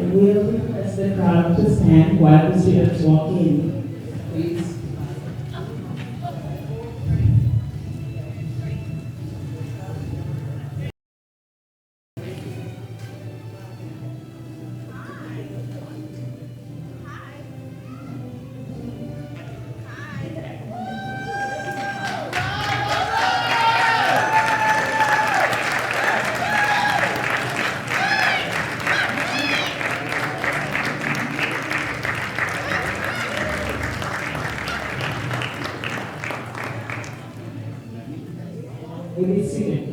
will request the crowd to stand while the students walk in, please. Please be seated.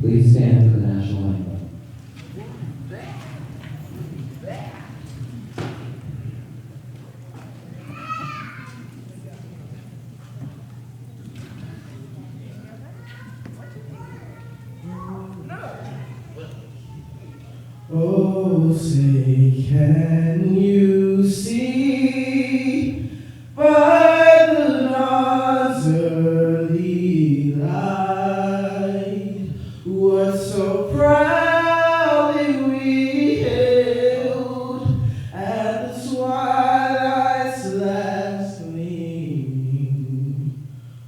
Please stand for the national anthem. Oh, say, can you see by the dawn's early light what so proudly we hailed at the twilight's last gleaming,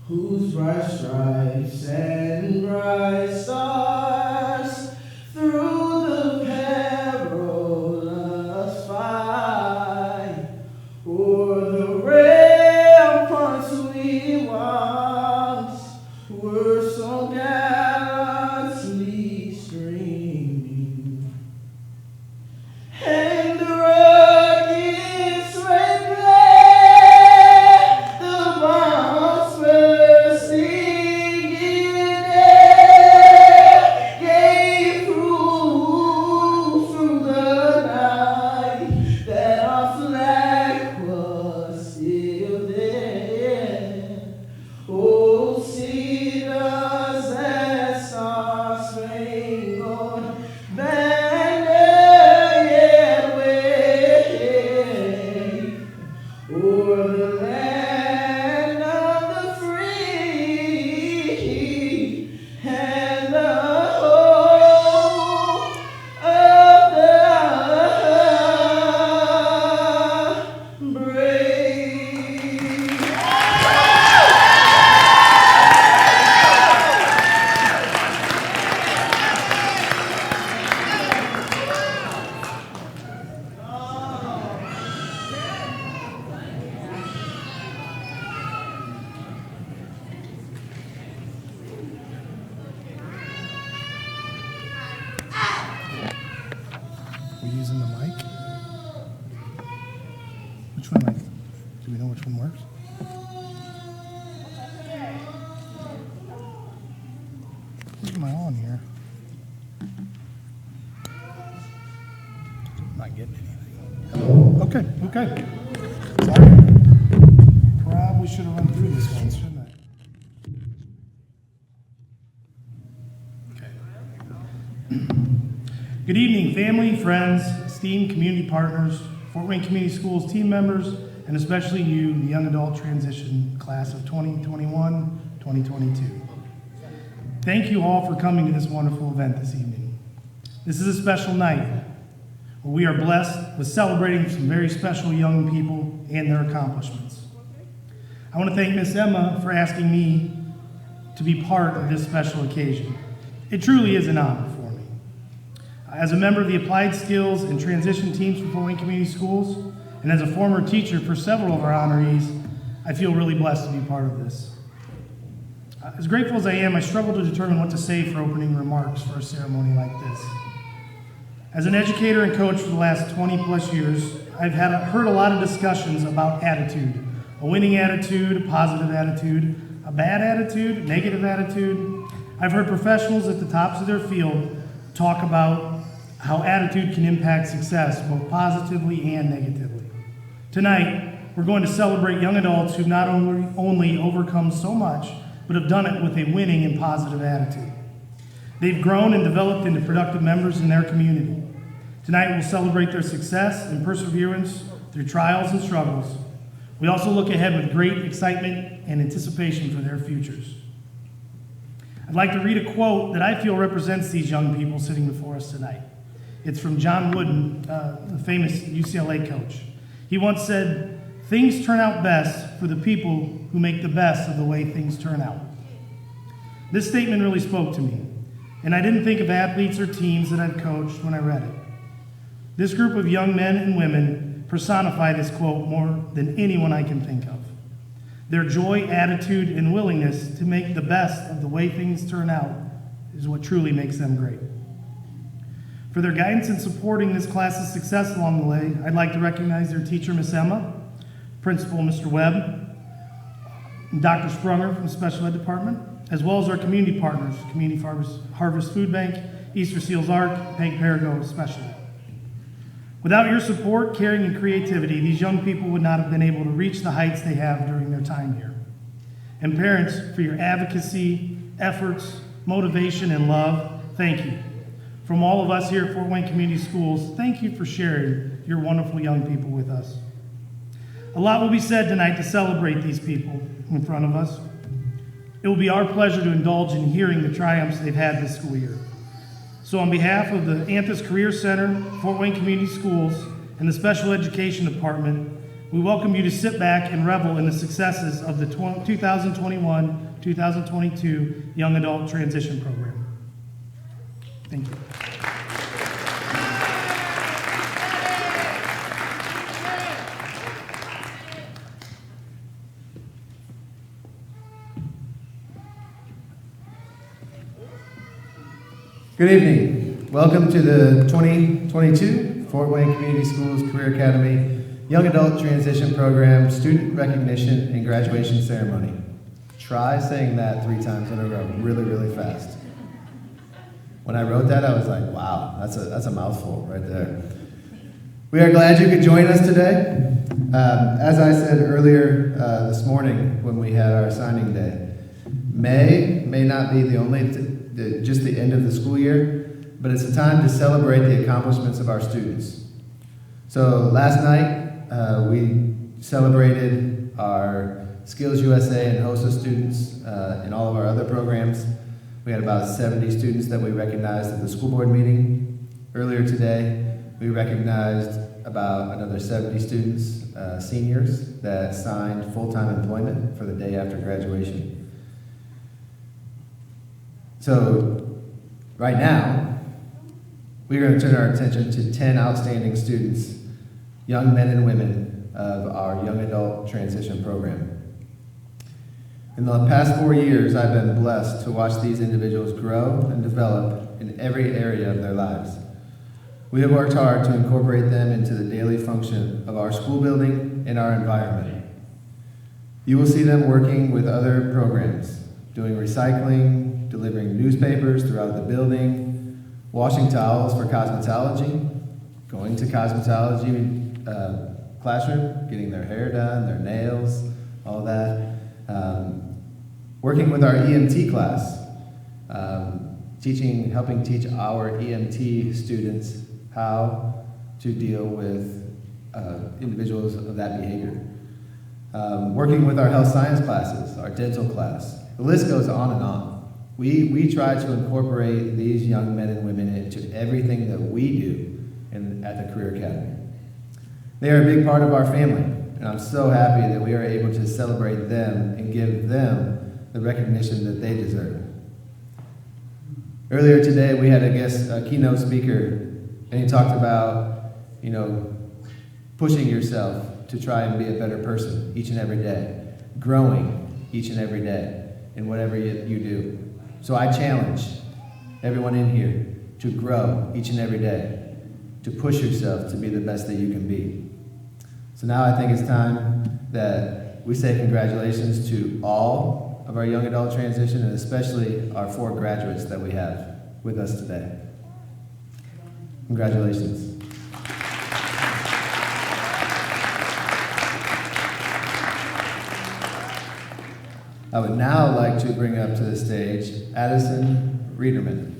whose bright stripes and bright stars through the perilous fight o'er the ramparts we once were so gallantly streaming, and the rockets red glare, the bombs bursting in air, gave proof through the night that our flag was still there. Oh, see us that star-spangled banner yet wave o'er the land of the free and the hope of the brave. We're using the mic. Which one, Mike? Do we know which one works? What am I on here? Not getting anything. Okay. Sorry. Probably should have run through this one, shouldn't I? Okay. Good evening, family, friends, esteemed community partners, Fort Wayne Community Schools team members, and especially you, the young adult transition class of 2021-2022. Thank you all for coming to this wonderful event this evening. This is a special night where we are blessed with celebrating some very special young people and their accomplishments. I want to thank Miss Emma for asking me to be part of this special occasion. It truly is an honor for me. As a member of the Applied Skills and Transition teams for Fort Wayne Community Schools, and as a former teacher for several of our honorees, I feel really blessed to be part of this. As grateful as I am, I struggle to determine what to say for opening remarks for a ceremony like this. As an educator and coach for the last 20 plus years, I've heard a lot of discussions about attitude. A winning attitude, a positive attitude, a bad attitude, a negative attitude. I've heard professionals at the tops of their field talk about how attitude can impact success, both positively and negatively. Tonight, we're going to celebrate young adults who've not only overcome so much, but have done it with a winning and positive attitude. They've grown and developed into productive members in their community. Tonight, we'll celebrate their success and perseverance through trials and struggles. We also look ahead with great excitement and anticipation for their futures. I'd like to read a quote that I feel represents these young people sitting before us tonight. It's from John Wooden, the famous UCLA coach. He once said, "Things turn out best for the people who make the best of the way things turn out." This statement really spoke to me, and I didn't think of athletes or teams that I've coached when I read it. This group of young men and women personify this quote more than anyone I can think of. Their joy, attitude, and willingness to make the best of the way things turn out is what truly makes them great. For their guidance in supporting this class's success along the way, I'd like to recognize their teacher, Miss Emma, Principal, Mr. Webb, and Dr. Sprunger from the Special Ed Department, as well as our community partners, Community Harvest Food Bank, Easter Seals Arc, Peg Parago especially. Without your support, caring, and creativity, these young people would not have been able to reach the heights they have during their time here. And parents, for your advocacy, efforts, motivation, and love, thank you. From all of us here at Fort Wayne Community Schools, thank you for sharing your wonderful young people with us. A lot will be said tonight to celebrate these people in front of us. It will be our pleasure to indulge in hearing the triumphs they've had this school year. So on behalf of the Anthus Career Center, Fort Wayne Community Schools, and the Special Education Department, we welcome you to sit back and revel in the successes of the 2021-2022 Young Adult Transition Program. Thank you. Good evening. Welcome to the 2022 Fort Wayne Community Schools Career Academy Young Adult Transition Program Student Recognition and Graduation Ceremony. Try saying that 3 times in a row really, really fast. When I wrote that, I was like, wow, that's a mouthful right there. We are glad you could join us today. As I said earlier this morning when we had our signing day, May not be just the end of the school year, but it's a time to celebrate the accomplishments of our students. So last night, we celebrated our Skills USA and HOSA students and all of our other programs. We had about 70 students that we recognized at the school board meeting. Earlier today, we recognized about another 70 students, seniors, that signed full-time employment for the day after graduation. So right now, we're going to turn our attention to 10 outstanding students, young men and women of our Young Adult Transition Program. In the past 4 years, I've been blessed to watch these individuals grow and develop in every area of their lives. We have worked hard to incorporate them into the daily function of our school building and our environment. You will see them working with other programs, doing recycling, delivering newspapers throughout the building, washing towels for cosmetology, going to cosmetology classroom, getting their hair done, their nails, all that. Working with our EMT class, helping teach our EMT students how to deal with individuals of that behavior. Working with our health science classes, our dental class. The list goes on and on. We try to incorporate these young men and women into everything that we do at the Career Academy. They are a big part of our family, and I'm so happy that we are able to celebrate them and give them the recognition that they deserve. Earlier today, we had a keynote speaker, and he talked about, pushing yourself to try and be a better person each and every day, growing each and every day in whatever you do. So I challenge everyone in here to grow each and every day. to push yourself to be the best that you can be. So now I think it's time that we say congratulations to all of our young adult transition, and especially our 4 graduates that we have with us today. Congratulations. I would now like to bring up to the stage Addison Reederman.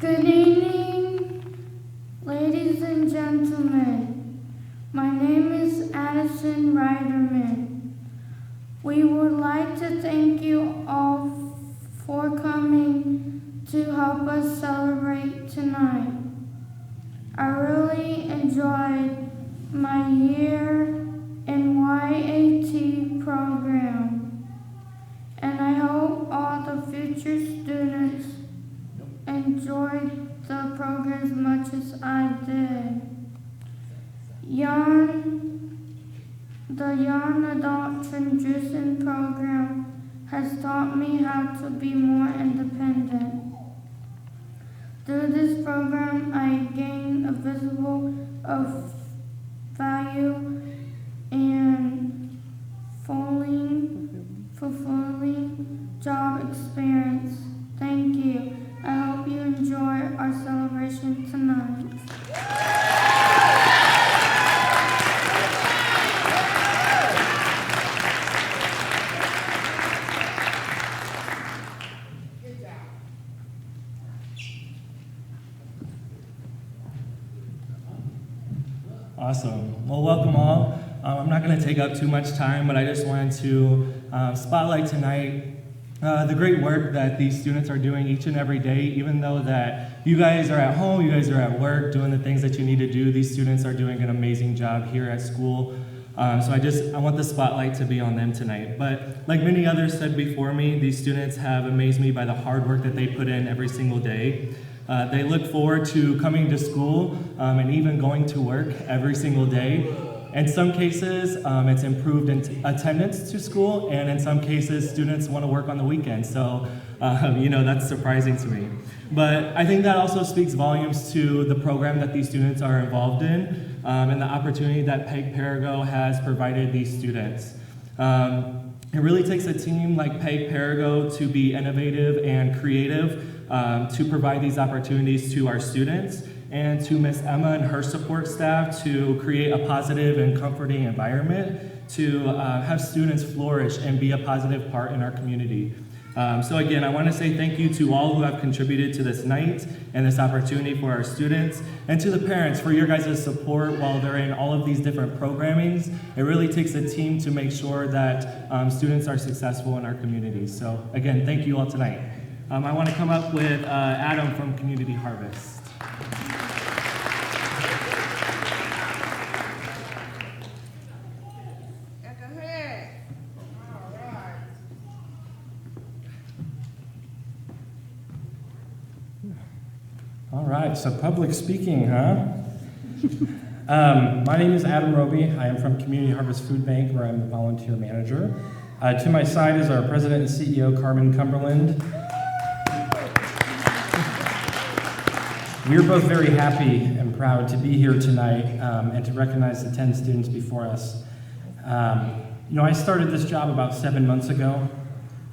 Good evening, ladies and gentlemen. My name is Addison Reiterman. We would like to thank you all for coming to help us celebrate tonight. I really enjoyed my year in YAT program, and I hope all the future students enjoyed the program as much as I did. The Young Adult Transition Program has taught me how to be more independent. Through this program, I gained a visible of value and fulfilling job experience. Thank you. I hope you enjoy our celebration tonight. Awesome. Well, welcome all. I'm not going to take up too much time, but I just wanted to spotlight tonight the great work that these students are doing each and every day. Even though that you guys are at home, you guys are at work doing the things that you need to do, these students are doing an amazing job here at school. So I want the spotlight to be on them tonight. But like many others said before me, these students have amazed me by the hard work that they put in every single day. They look forward to coming to school and even going to work every single day. In some cases, it's improved attendance to school, and in some cases, students want to work on the weekend. So, that's surprising to me. But I think that also speaks volumes to the program that these students are involved in and the opportunity that Peg Perigo has provided these students. It really takes a team like Peg Perigo to be innovative and creative to provide these opportunities to our students, and to Miss Emma and her support staff to create a positive and comforting environment to have students flourish and be a positive part in our community. So again, I want to say thank you to all who have contributed to this night and this opportunity for our students, and to the parents for your guys' support while they're in all of these different programmings. It really takes a team to make sure that students are successful in our community. So again, thank you all tonight. I want to come up with Adam from Community Harvest. All right, so public speaking, huh? My name is Adam Roby. I am from Community Harvest Food Bank, where I'm the volunteer manager. To my side is our president and CEO, Carmen Cumberland. We are both very happy and proud to be here tonight and to recognize the 10 students before us. I started this job about 7 months ago,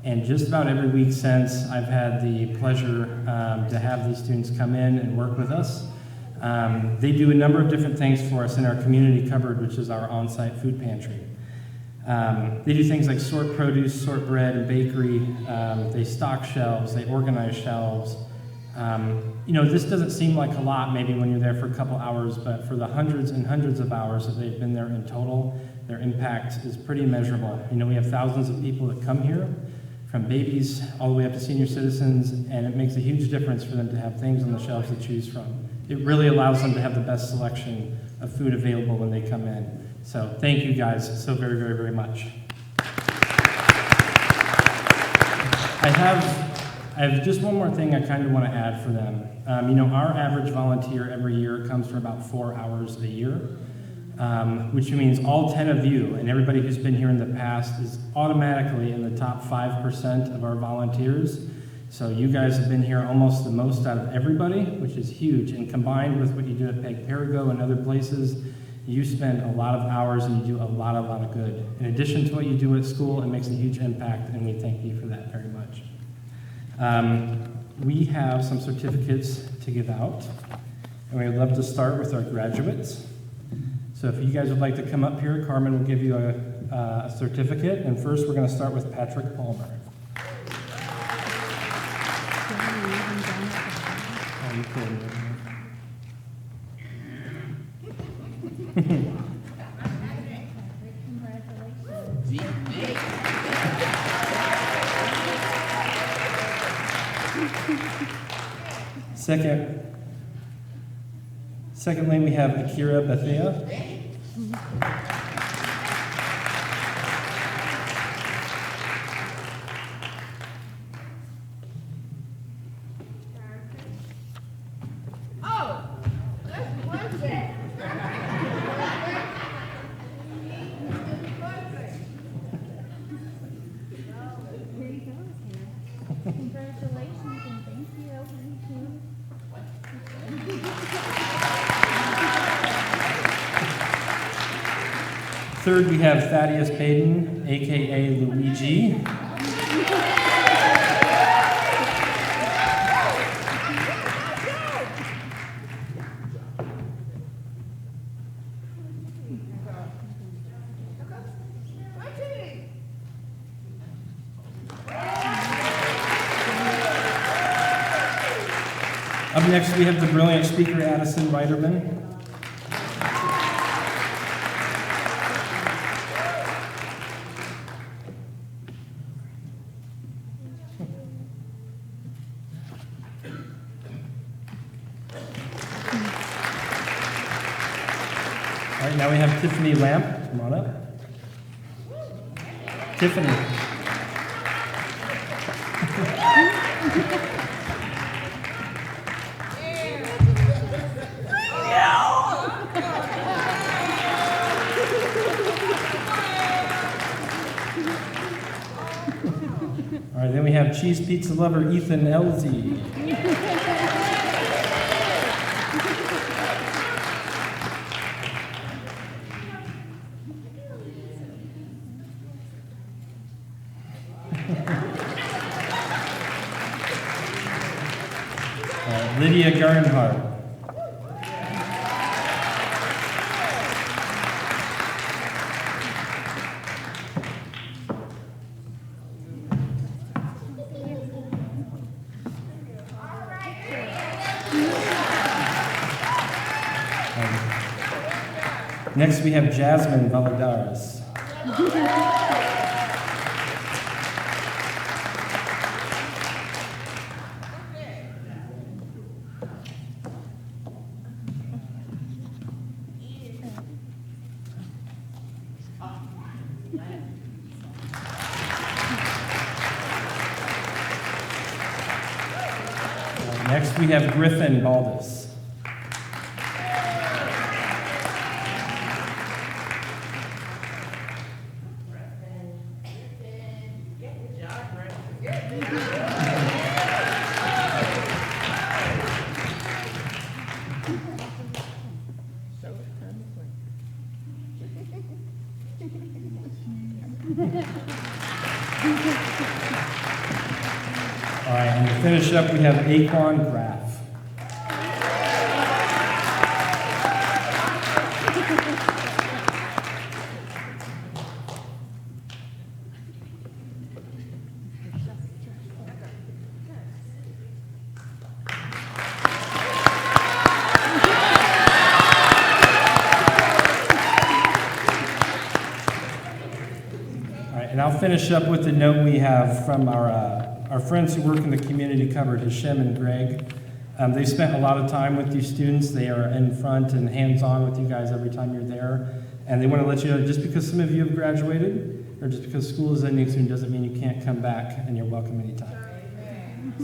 and just about every week since, I've had the pleasure to have these students come in and work with us. They do a number of different things for us in our community cupboard, which is our on-site food pantry. They do things like sort produce, sort bread and bakery. They stock shelves, they organize shelves. This doesn't seem like a lot maybe when you're there for a couple hours, but for the hundreds and hundreds of hours that they've been there in total, their impact is pretty immeasurable. We have thousands of people that come here, from babies all the way up to senior citizens, and it makes a huge difference for them to have things on the shelves to choose from. It really allows them to have the best selection of food available when they come in. So thank you guys so very, very, very much. I I have just one more thing I kind of want to add for them. You know, our average volunteer every year comes for about 4 hours a year, which means all 10 of you and everybody who's been here in the past is automatically in the top 5% of our volunteers. So you guys have been here almost the most out of everybody, which is huge. And combined with what you do at Peg Perigo and other places, you spend a lot of hours and you do a lot of good. In addition to what you do at school, it makes a huge impact, and we thank you for that very much. We have some certificates to give out, and we would love to start with our graduates. So if you guys would like to come up here, Carmen will give you a certificate, and first we're going to start with Patrick Palmer. Oh, you cool. Secondly, we have Akira Bethea. Congratulations and thank you. Third, we have Thaddeus Payton, aka Luigi. Up next, we have the brilliant speaker, Addison Reiterman. All right, now we have Tiffany Lamp. Come on up. Tiffany. All right, then we have cheese pizza lover Ethan Elzy. Lydia Garnhart. Next, we have Jasmine Valadares. Next, we have Griffin Baldus. All right, and to finish up, we have Aquan Graff. And I'll finish up with the note we have from our friends who work in the community cupboard, Hashem and Greg. They've spent a lot of time with these students. They are in front and hands-on with you guys every time you're there. And they want to let you know, just because some of you have graduated, or just because school is ending soon, doesn't mean you can't come back, and you're welcome anytime.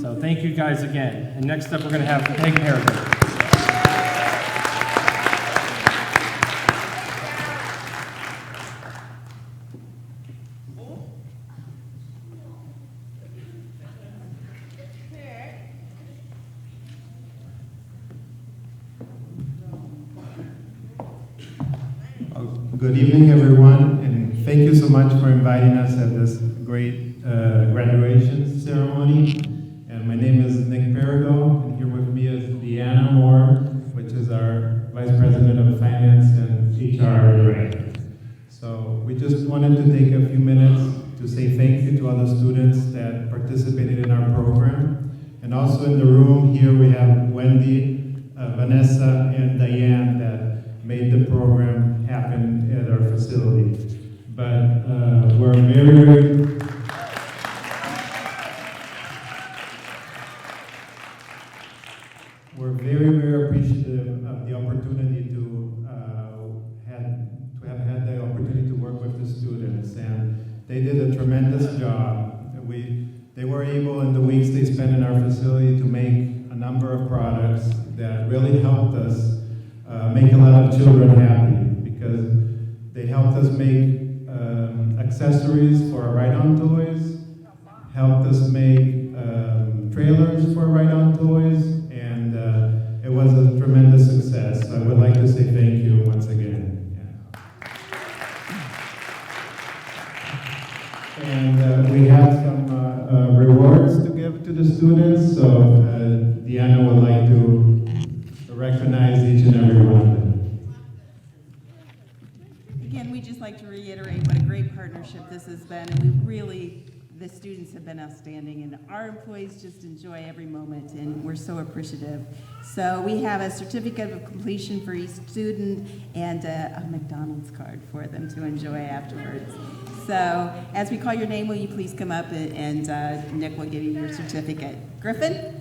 So thank you guys again. And next up, we're going to have Peg Harrigan. Good evening, everyone, and thank you so much for inviting us at this great graduation ceremony. And my name is Nick Perigo, and here with me is Deanna Moore, which is our Vice President of Finance and HR Director. So we just wanted to take a few minutes to say thank you to all the students that participated in our program. And also in the room here we have Wendy, Vanessa, and Diane that made the program happen at our facility. But we're very appreciative of the opportunity to have had the opportunity to work with the students, and they did a tremendous job. They were able, in the weeks they spent in our facility, to make a number of products that really helped us make a lot of children happy, because they helped us make accessories for our ride-on toys, helped us make trailers for ride-on toys, and it was a tremendous success. I would like to say thank you once again. Yeah. And we have some rewards to give to the students, so Deanna would like to recognize each and every one of them. Again, we just like to reiterate what a great partnership this has been, and the students have been outstanding, and our employees just enjoy every moment, and we're so appreciative. So we have a certificate of completion for each student and a McDonald's card for them to enjoy afterwards. So as we call your name, will you please come up, and Nick will give you your certificate. Griffin?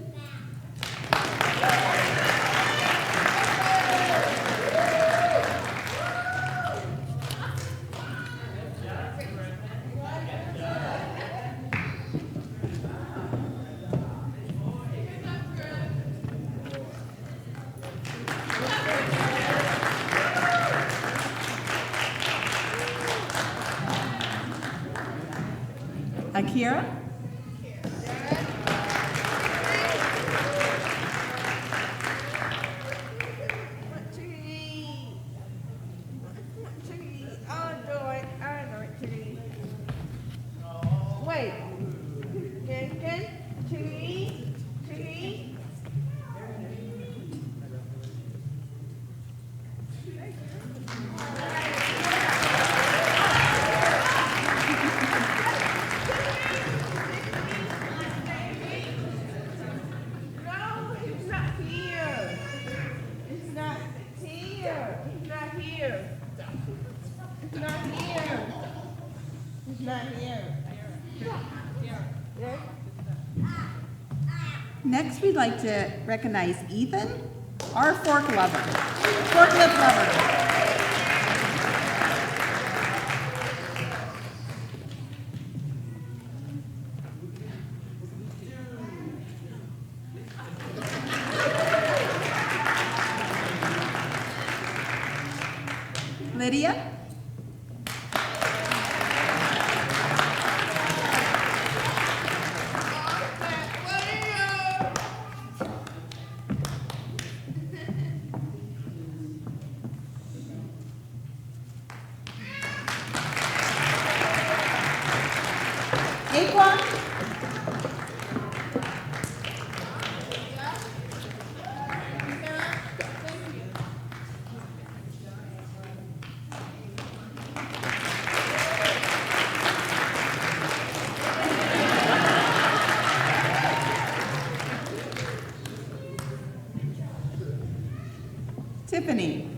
Akira? Wait. Can, tree. Next, we'd like to recognize Ethan, our forklift lover. Lydia? Aquan? Tiffany?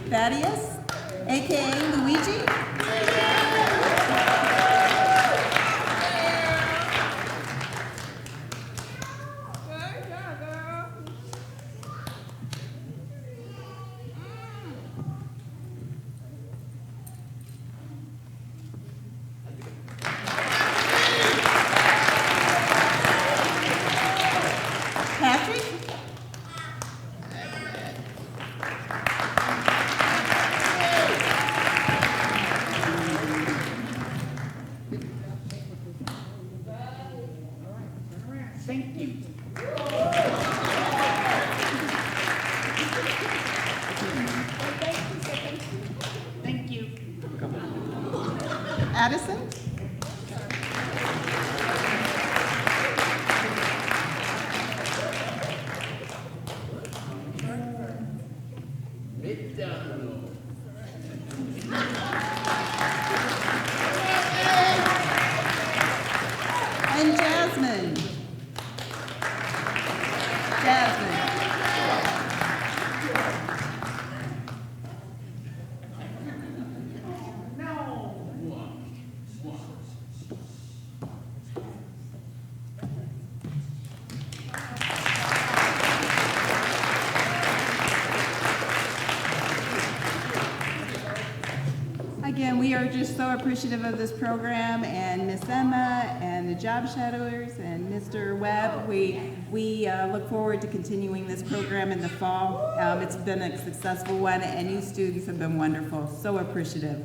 Thaddeus, aka Luigi? Addison. And Jasmine. Again, we are just so appreciative of this program and Miss Emma and the job shadowers and Mr. Webb. We look forward to continuing this program in the fall. It's been a successful one, and you students have been wonderful. So appreciative.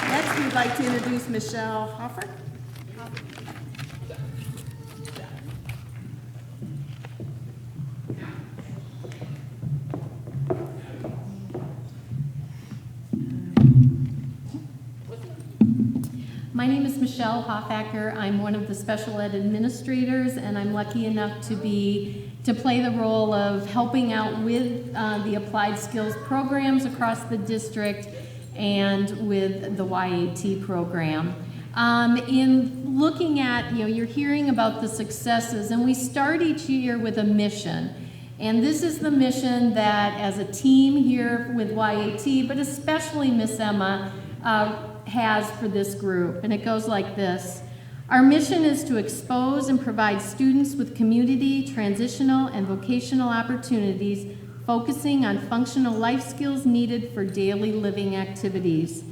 Next, we'd like to introduce Michelle Hoffacker. My name is Michelle Hoffacker. I'm one of the special ed administrators, and I'm lucky enough to play the role of helping out with the applied skills programs across the district and with the YAT program. In looking at, you're hearing about the successes, and we start each year with a mission. And this is the mission that, as a team here with YAT, but especially Miss Emma, has for this group, and it goes like this. Our mission is to expose and provide students with community, transitional, and vocational opportunities, focusing on functional life skills needed for daily living activities.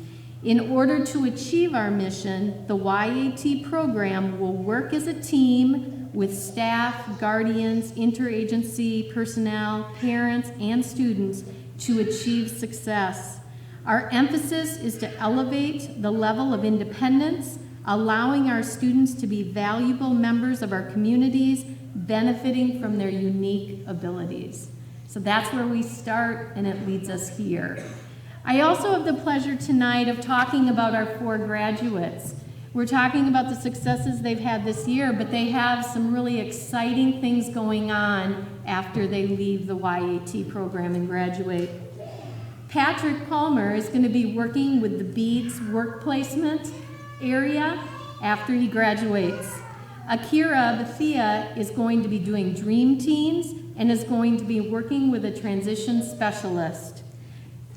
In order to achieve our mission, the YAT program will work as a team with staff, guardians, interagency personnel, parents, and students to achieve success. Our emphasis is to elevate the level of independence, allowing our students to be valuable members of our communities, benefiting from their unique abilities. So that's where we start, and it leads us here. I also have the pleasure tonight of talking about our 4 graduates. We're talking about the successes they've had this year, but they have some really exciting things going on after they leave the YAT program and graduate. Patrick Palmer is going to be working with the Beads work placement area after he graduates. Akira Bethia is going to be doing Dream Teams and is going to be working with a transition specialist.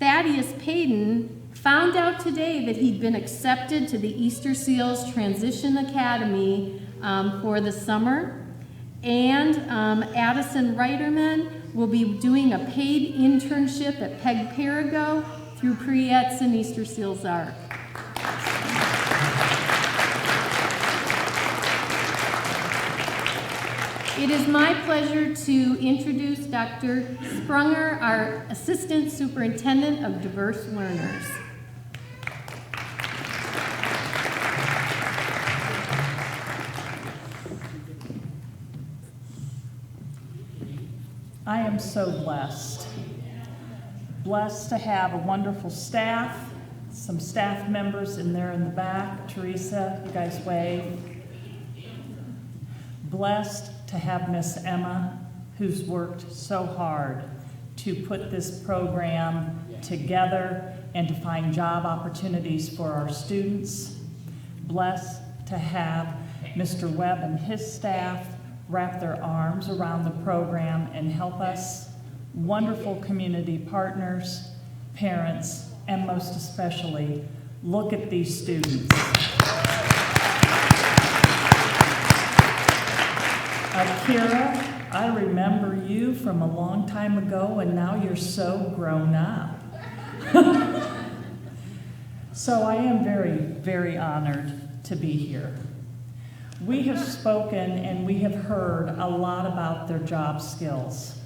Thaddeus Payton found out today that he'd been accepted to the Easter Seals Transition Academy for the summer. And Addison Reiterman will be doing a paid internship at Peg Perigo through Priettes and Easter Seals Arc. It is my pleasure to introduce Dr. Sprunger, our Assistant Superintendent of Diverse Learners. I am so blessed to have a wonderful staff, some staff members in there in the back. Teresa, you guys wave. Blessed to have Miss Emma, who's worked so hard to put this program together and to find job opportunities for our students. Blessed to have Mr. Webb and his staff wrap their arms around the program and help us. Wonderful community partners, parents, and most especially, look at these students. Akira, I remember you from a long time ago, and now you're so grown up. So I am very, very honored to be here. We have spoken and we have heard a lot about their job skills,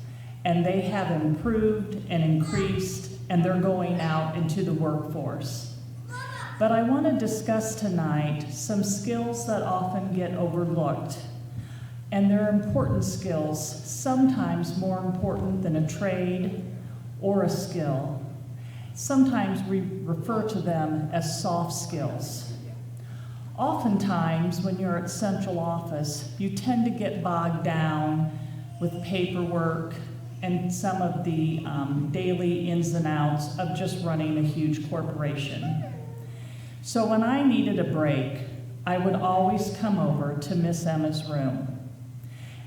and they have improved and increased, and they're going out into the workforce. But I want to discuss tonight some skills that often get overlooked, and they're important skills, sometimes more important than a trade or a skill. Sometimes we refer to them as soft skills. Oftentimes, when you're at central office, you tend to get bogged down with paperwork and some of the daily ins and outs of just running a huge corporation. So when I needed a break, I would always come over to Miss Emma's room.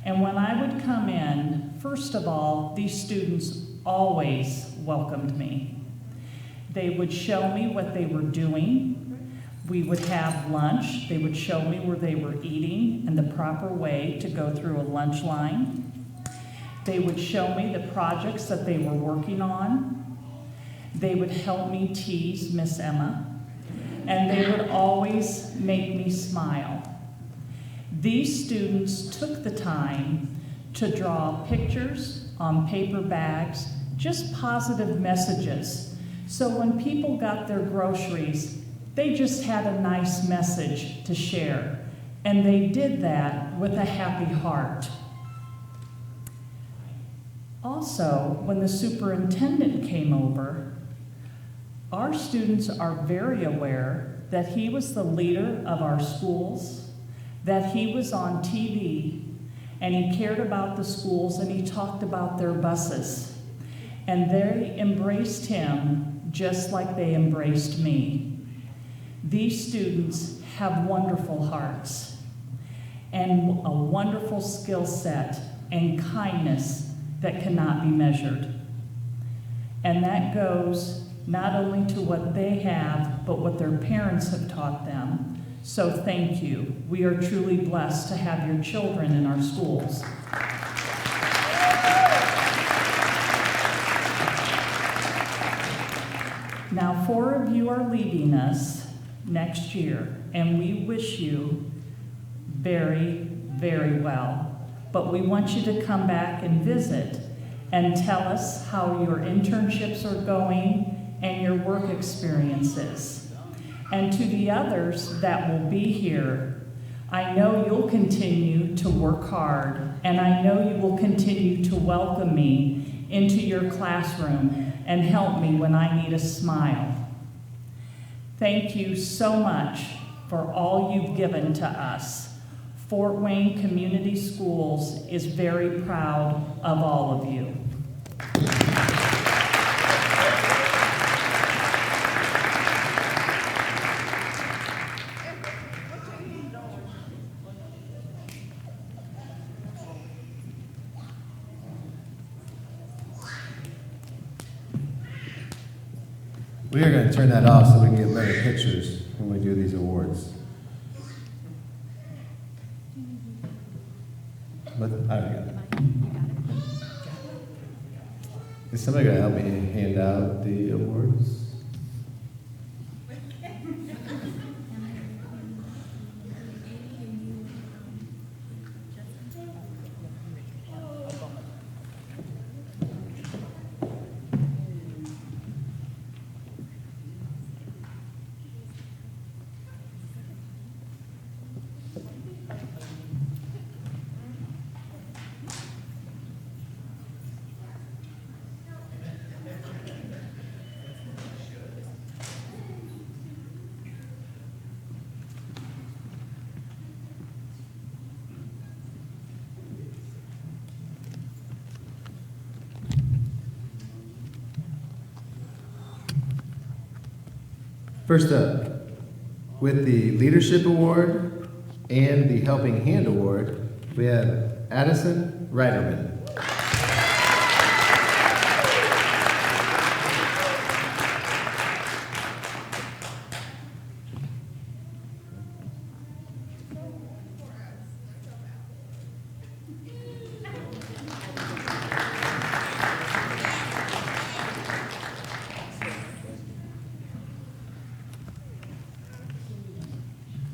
And when I would come in, first of all, these students always welcomed me. They would show me what they were doing. We would have lunch. They would show me where they were eating and the proper way to go through a lunch line. They would show me the projects that they were working on. They would help me tease Miss Emma. And they would always make me smile. These students took the time to draw pictures on paper bags, just positive messages. So when people got their groceries, they just had a nice message to share. And they did that with a happy heart. Also, when the superintendent came over, our students are very aware that he was the leader of our schools, that he was on TV, and he cared about the schools and he talked about their buses. And they embraced him just like they embraced me. These students have wonderful hearts and a wonderful skill set and kindness that cannot be measured. And that goes not only to what they have, but what their parents have taught them. So thank you. We are truly blessed to have your children in our schools. Now, 4 of you are leaving us next year, and we wish you very, very well. But we want you to come back and visit and tell us how your internships are going and your work experiences. And to the others that will be here, I know you'll continue to work hard, and I know you will continue to welcome me into your classroom and help me when I need a smile. Thank you so much for all you've given to us. Fort Wayne Community Schools is very proud of all of you. We are going to turn that off so we can get better pictures when we do these awards. But I already got it. Is somebody going to help me hand out the awards? First up, with the Leadership Award and the Helping Hand Award, we have Addison Reiterman.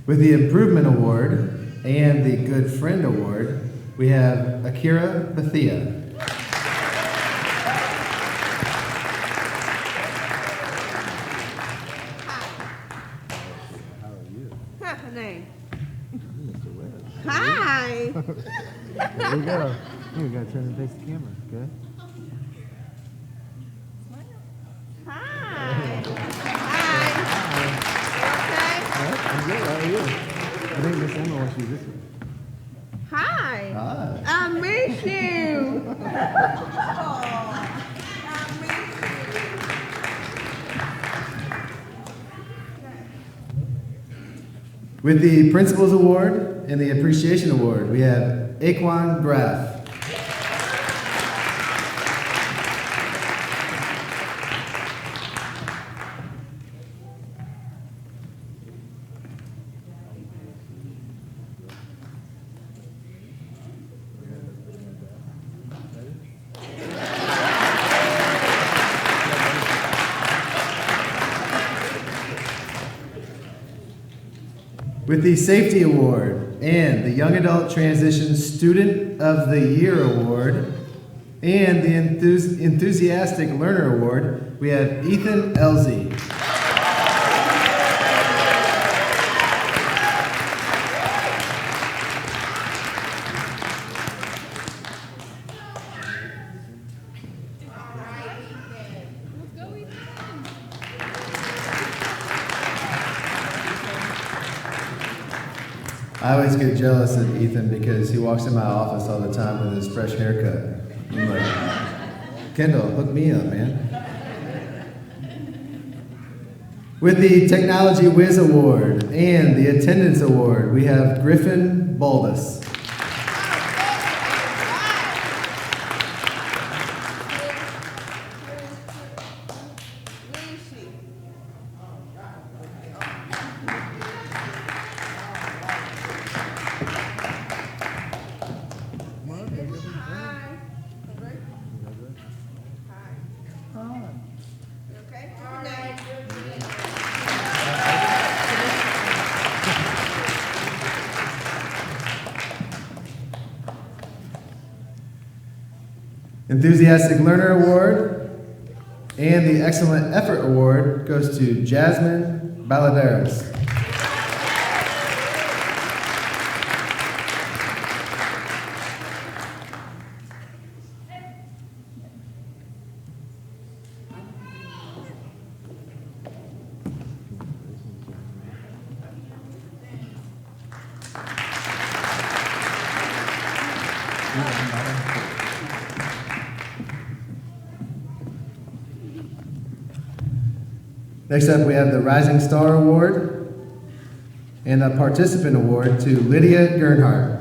With the Improvement Award and the Good Friend Award, we have Akira Bethia. What's her name? Hi. There you go. You gotta turn and face the camera. Good. Hi. I think Miss Emma wants you this way. Hi. Hi. I miss you. With the Principals Award and the Appreciation Award, we have Aquan Graff. With the Safety Award and the Young Adult Transition Student of the Year Award and the Enthusiastic Learner Award, we have Ethan Elzy. I always get jealous of Ethan because he walks in my office all the time with his fresh haircut. I'm like, Kendall, hook me up, man. With the Technology Whiz Award and the Attendance Award, we have Griffin Baldus. Enthusiastic Learner Award and the Excellent Effort Award goes to Jasmine Baladeras. Next up, we have the Rising Star Award and the Participant Award to Lydia Gernhardt.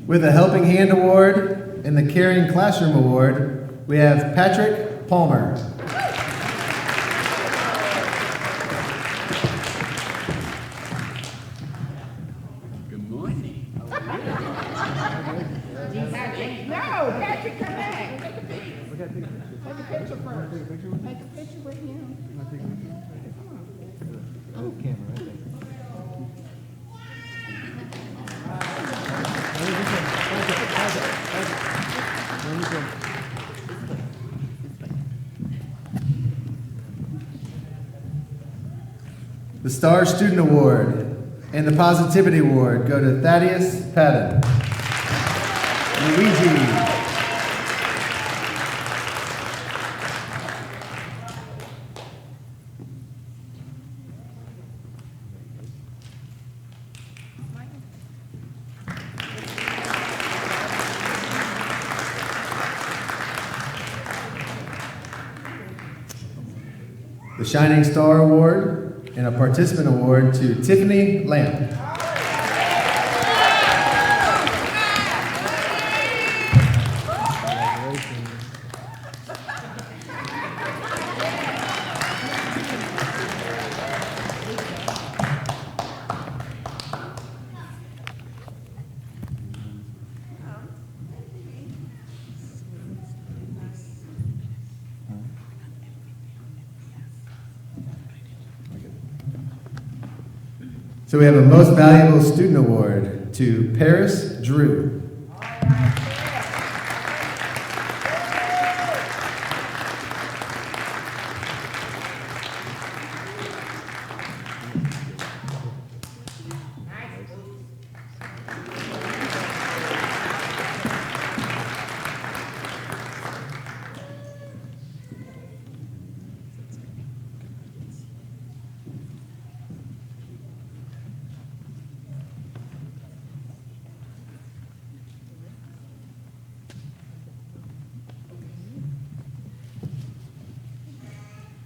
With the Helping Hand Award and the Caring Classroom Award, we have Patrick Palmer. Good morning. No, Patrick, come back. Take a picture first. Take a picture with him. Oh, camera right there. The Star Student Award and the Positivity Award go to Thaddeus Patton. Luigi. The Shining Star Award and a Participant Award to Tiffany Lamp. So we have a Most Valuable Student Award to Paris Drew.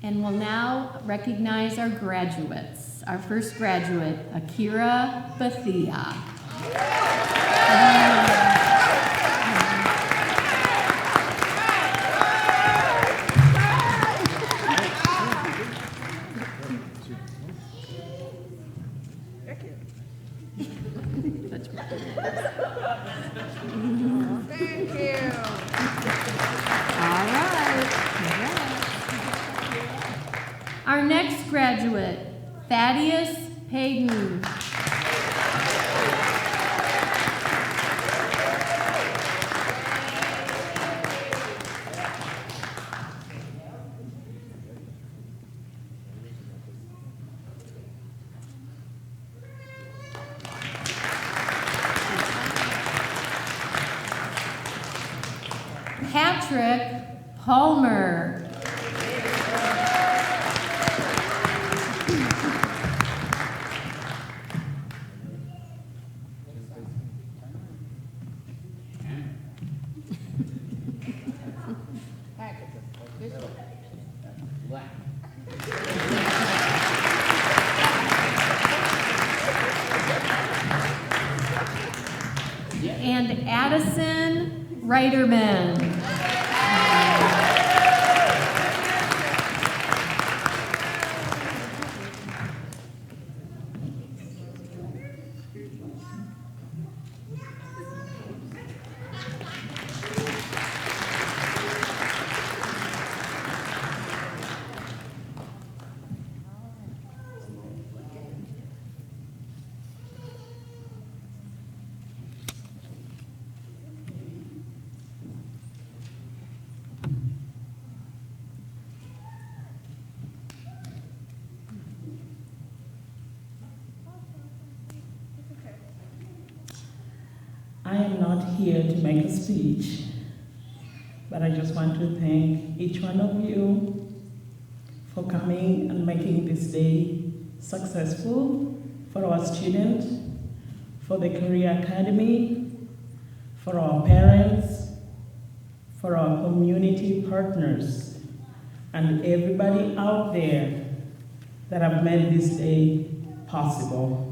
And we'll now recognize our graduates. Our first graduate, Akira Bethia. Thank you. All right. Our next graduate, Thaddeus Hayden. Patrick Palmer. And Addison Reiterman. I am not here to make a speech, but I just want to thank each one of you for coming and making this day successful for our students, for the Career Academy, for our parents, for our community partners, and everybody out there that have made this day possible.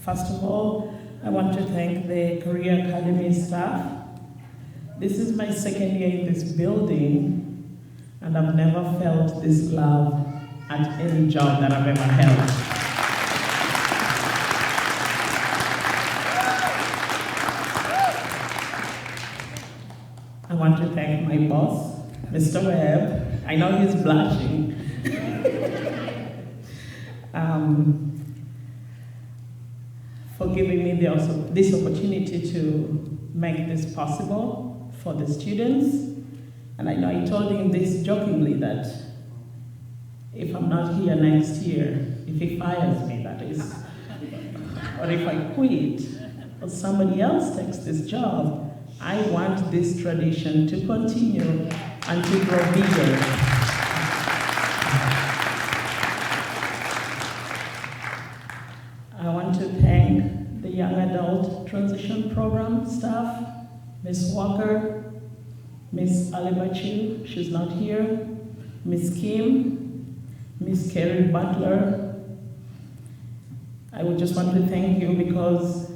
First of all, I want to thank the Career Academy staff. This is my second year in this building, and I've never felt this love at any job that I've ever held. I want to thank my boss, Mr. Webb. I know he's blushing. For giving me this opportunity to make this possible for the students. And I know I told him this jokingly that if I'm not here next year, if he fires me, that is, or if I quit, or somebody else takes this job, I want this tradition to continue and to grow bigger. I want to thank the Young Adult Transition Program staff, Ms. Walker, Ms. Alibachu, she's not here, Ms. Kim, Ms. Carrie Butler. I would just want to thank you because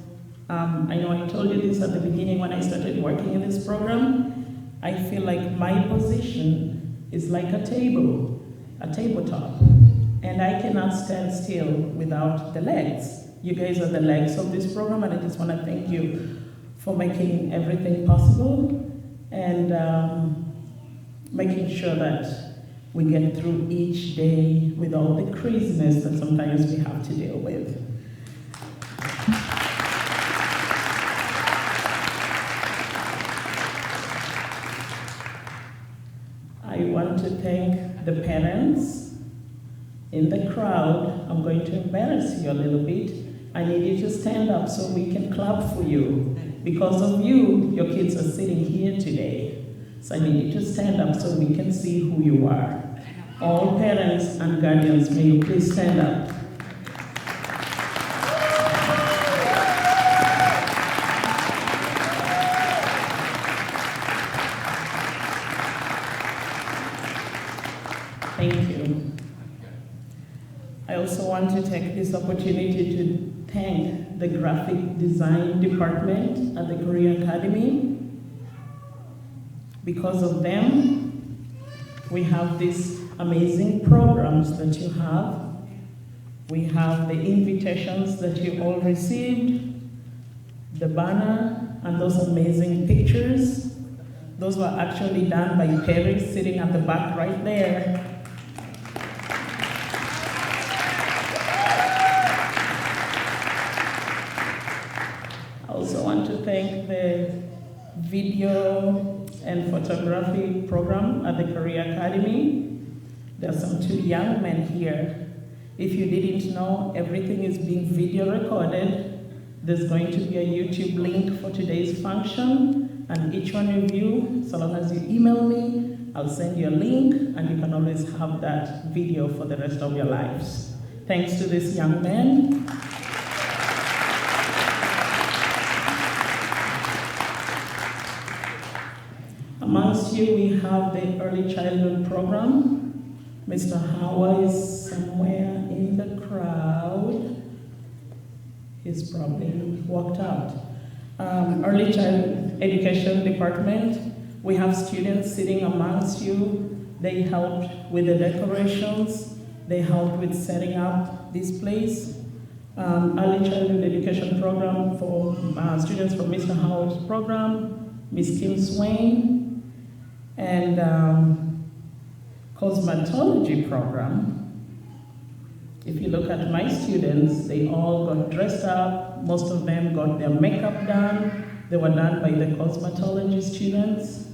I know I told you this at the beginning when I started working in this program. I feel like my position is like a tabletop. And I cannot stand still without the legs. You guys are the legs of this program, and I just want to thank you for making everything possible and making sure that we get through each day with all the craziness that sometimes we have to deal with. I want to thank the parents. In the crowd, I'm going to embarrass you a little bit. I need you to stand up so we can clap for you. Because of you, your kids are sitting here today. So I need you to stand up so we can see who you are. All parents and guardians, may you please stand up. also want to take this opportunity to thank the graphic design department at the Career Academy. Because of them, we have these amazing programs that you have. We have the invitations that you all received, the banner, and those amazing pictures. Those were actually done by Perry, sitting at the back right there. I also want to thank the video and photography program at the Career Academy. There are some 2 young men here. If you didn't know, everything is being video recorded. There's going to be a YouTube link for today's function, and each one of you, so long as you email me, I'll send you a link, and you can always have that video for the rest of your lives. Thanks to this young man. Amongst you, we have the early childhood program. Mr. Howard is somewhere in the crowd. He's probably walked out. Early child education department, we have students sitting amongst you. They helped with the decorations. They helped with setting up this place. Early childhood education program for students from Mr. Howard's program, Ms. Kim Swain, and cosmetology program. If you look at my students, they all got dressed up. Most of them got their makeup done. They were done by the cosmetology students.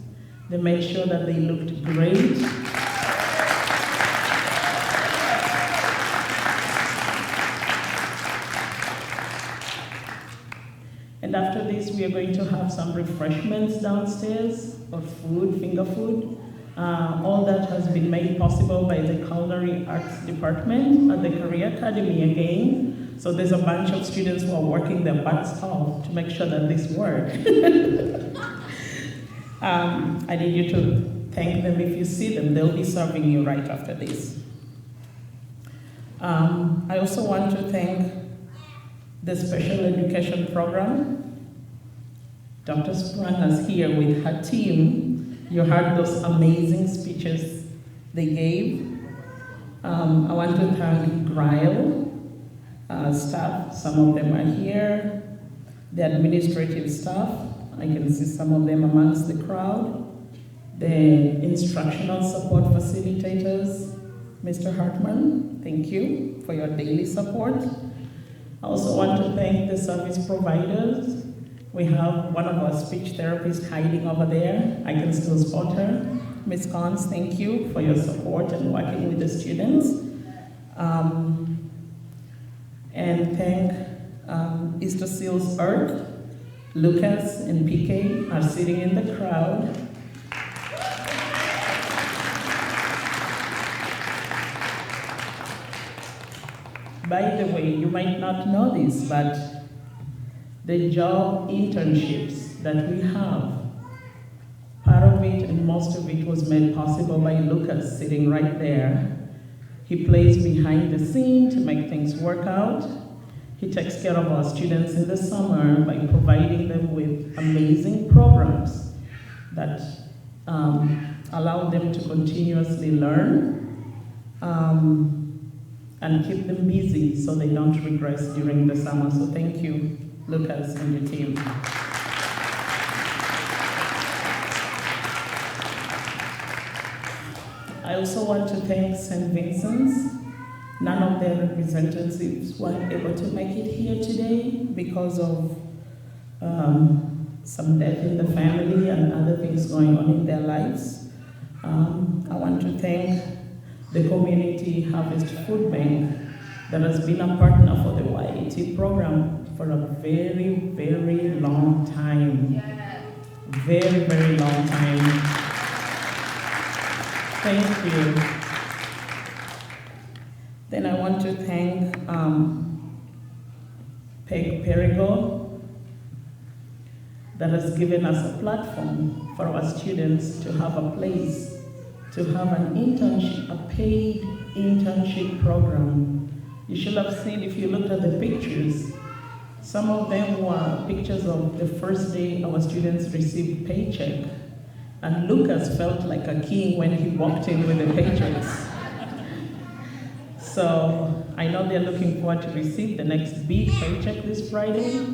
They made sure that they looked great. And after this, we are going to have some refreshments downstairs, or food, finger food. All that has been made possible by the Culinary Arts Department at the Career Academy again. So there's a bunch of students who are working their butts off to make sure that this works. I need you to thank them if you see them. They'll be serving you right after this. I also want to thank the special education program. Dr. Sprana's here with her team. You heard those amazing speeches they gave. I want to thank GRILE staff. Some of them are here. The administrative staff. I can see some of them amongst the crowd. The instructional support facilitators. Mr. Hartman, thank you for your daily support. I also want to thank the service providers. We have one of our speech therapists hiding over there. I can still spot her. Ms. Cons, thank you for your support and working with the students. And thank Easter Seals Earth. Lucas and PK are sitting in the crowd. By the way, you might not know this, but the job internships that we have, part of it and most of it was made possible by Lucas sitting right there. He plays behind the scene to make things work out. He takes care of our students in the summer by providing them with amazing programs that allow them to continuously learn and keep them busy so they don't regress during the summer. So thank you, Lucas and your team. I also want to thank St. Vincent's. None of their representatives were able to make it here today because of some death in the family and other things going on in their lives. I want to thank the Community Harvest Food Bank that has been a partner for the YAT program for a very, very long time. Very, very long time. Thank you. Then I want to thank Peg Perigo that has given us a platform for our students to have a place, to have an internship, a paid internship program You should have seen, if you looked at the pictures, some of them were pictures of the first day our students received paycheck. And Lucas felt like a king when he walked in with the paychecks. So I know they're looking forward to receive the next big paycheck this Friday.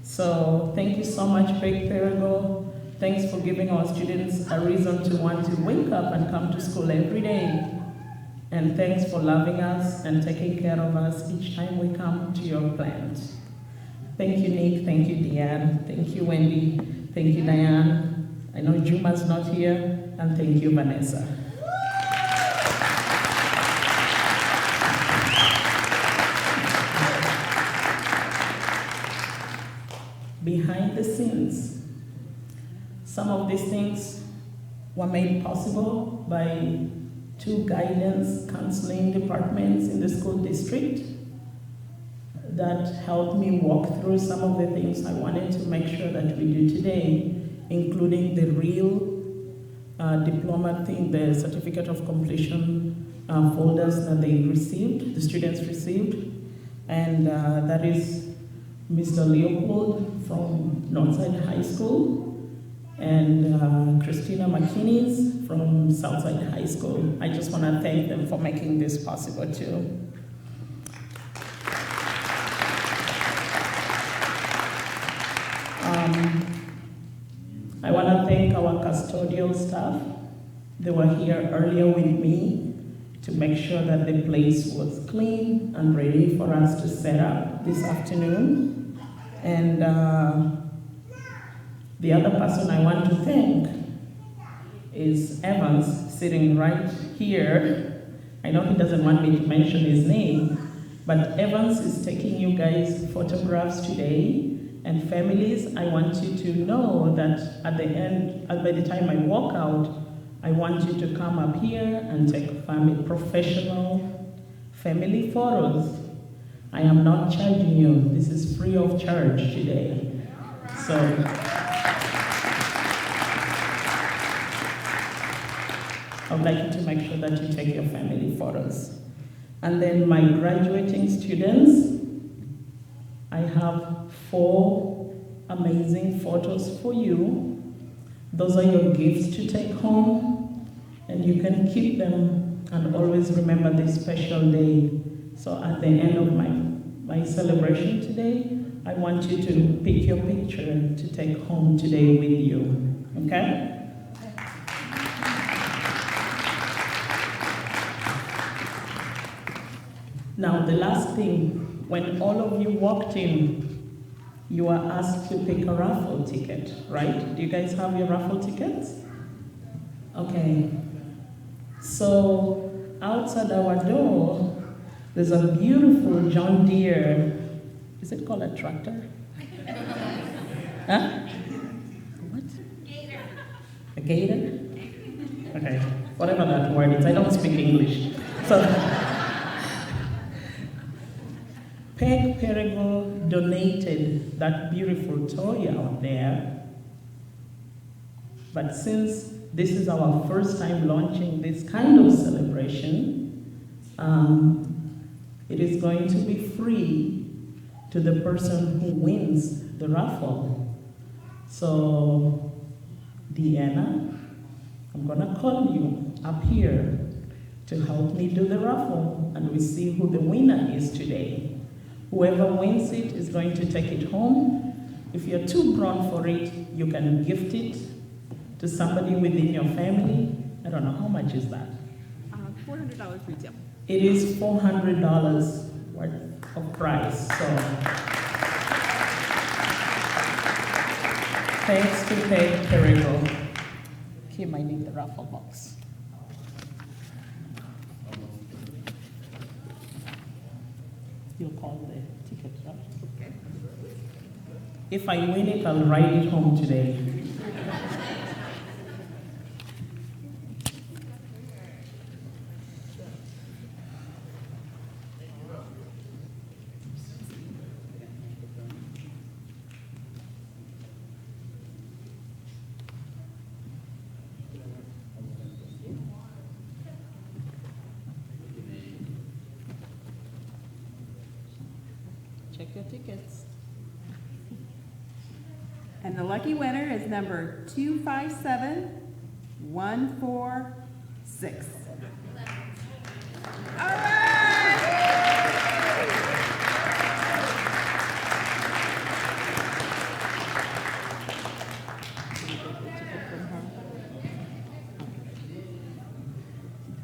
So thank you so much, Big Perigo. Thanks for giving our students a reason to want to wake up and come to school every day. And thanks for loving us and taking care of us each time we come to your plant. Thank you, Nick. Thank you, Deanne. Thank you, Wendy. Thank you, Diane. I know Juma's not here. And thank you, Vanessa. Behind the scenes, some of these things were made possible by 2 guidance counseling departments in the school district that helped me walk through some of the things I wanted to make sure that we do today, including the real diploma thing, the certificate of completion folders that they received, the students received. And that is Mr. Leopold from Northside High School and Christina McKinney's from Southside High School. I just want to thank them for making this possible too. I want to thank our custodial staff. They were here earlier with me to make sure that the place was clean and ready for us to set up this afternoon. And the other person I want to thank is Evans, sitting right here. I know he doesn't want me to mention his name, but Evans is taking you guys photographs today. And families, I want you to know that at the end, by the time I walk out, I want you to come up here and take professional family photos. I am not charging you. This is free of charge today. So, I would like you to make sure that you take your family photos. And then my graduating students, I have 4 amazing photos for you. Those are your gifts to take home, and you can keep them and always remember this special day. So at the end of my celebration today, I want you to pick your picture to take home today with you, okay? Now the last thing, when all of you walked in, you were asked to pick a raffle ticket, right? Do you guys have your raffle tickets? Okay. So outside our door, there's a beautiful John Deere, is it called a tractor? Huh? What? Gator. A gator? Okay, whatever that word is, I don't speak English. So, Peg Perigo donated that beautiful toy out there, but since this is our first time launching this kind of celebration, it is going to be free to the person who wins the raffle. So, Deanna, I'm gonna call you up here to help me do the raffle, and we see who the winner is today. Whoever wins it is going to take it home. If you're too grown for it, you can gift it to somebody within your family. I don't know, how much is that? $400 retail. It is $400 worth of price, so. Thanks to Peg Perigo. Kim, I need the raffle box. You'll call the ticket, right? Okay. If I win it, I'll ride it home today. check your tickets. And the lucky winner is number 257146. All right!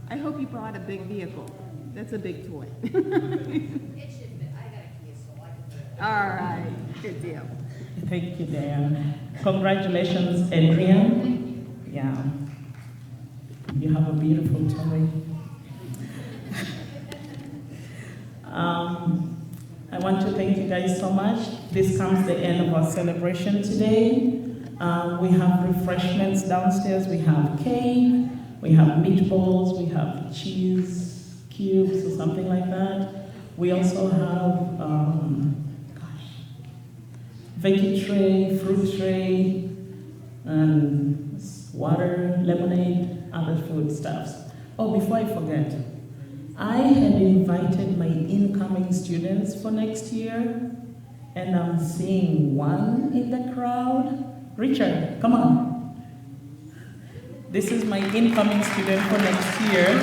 I hope you brought a big vehicle. That's a big toy. It should be. I got a key, so I can. All right, good deal. Thank you, Dan. Congratulations, Adrian. Yeah. You have a beautiful toy. I want to thank you guys so much. This comes the end of our celebration today. We have refreshments downstairs. We have cake, we have meatballs, we have cheese cubes or something like that. We also have veggie tray, fruit tray, and water, lemonade, other food stuffs. Oh, before I forget, I had invited my incoming students for next year, and I'm seeing one in the crowd. Richard, come on. This is my incoming student for next year.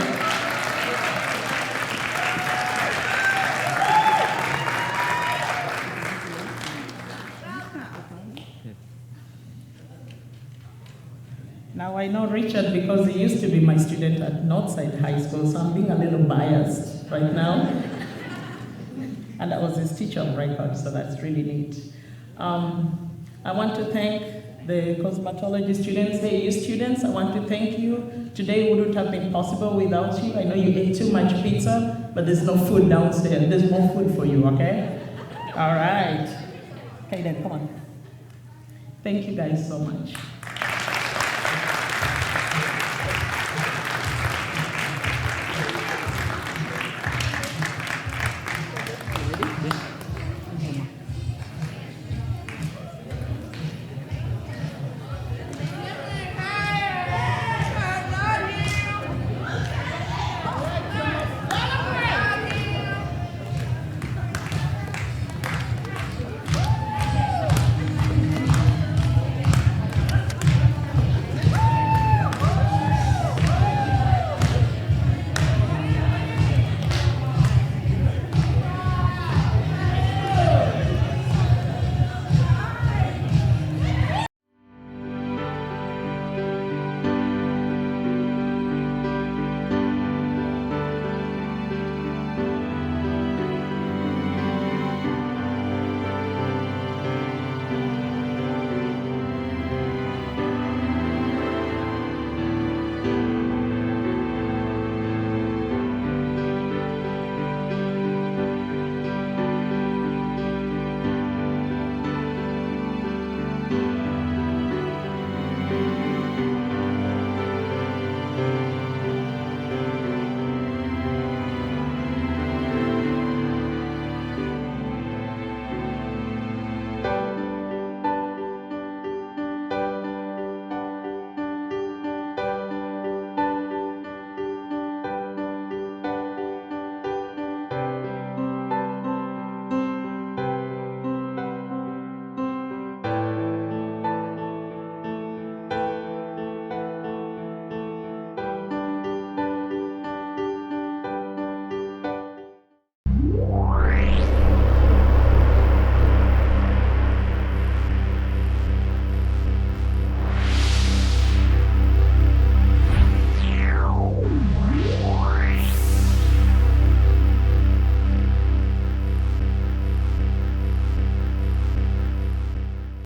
Now I know Richard because he used to be my student at Northside High School, so I'm being a little biased right now. And I was his teacher of record, so that's really neat. I want to thank the cosmetology students. Hey, you students, I want to thank you. Today wouldn't have been possible without you. I know you ate too much pizza, but there's no food downstairs. There's more food for you, okay? All right. Okay then, come on. Thank you guys so much.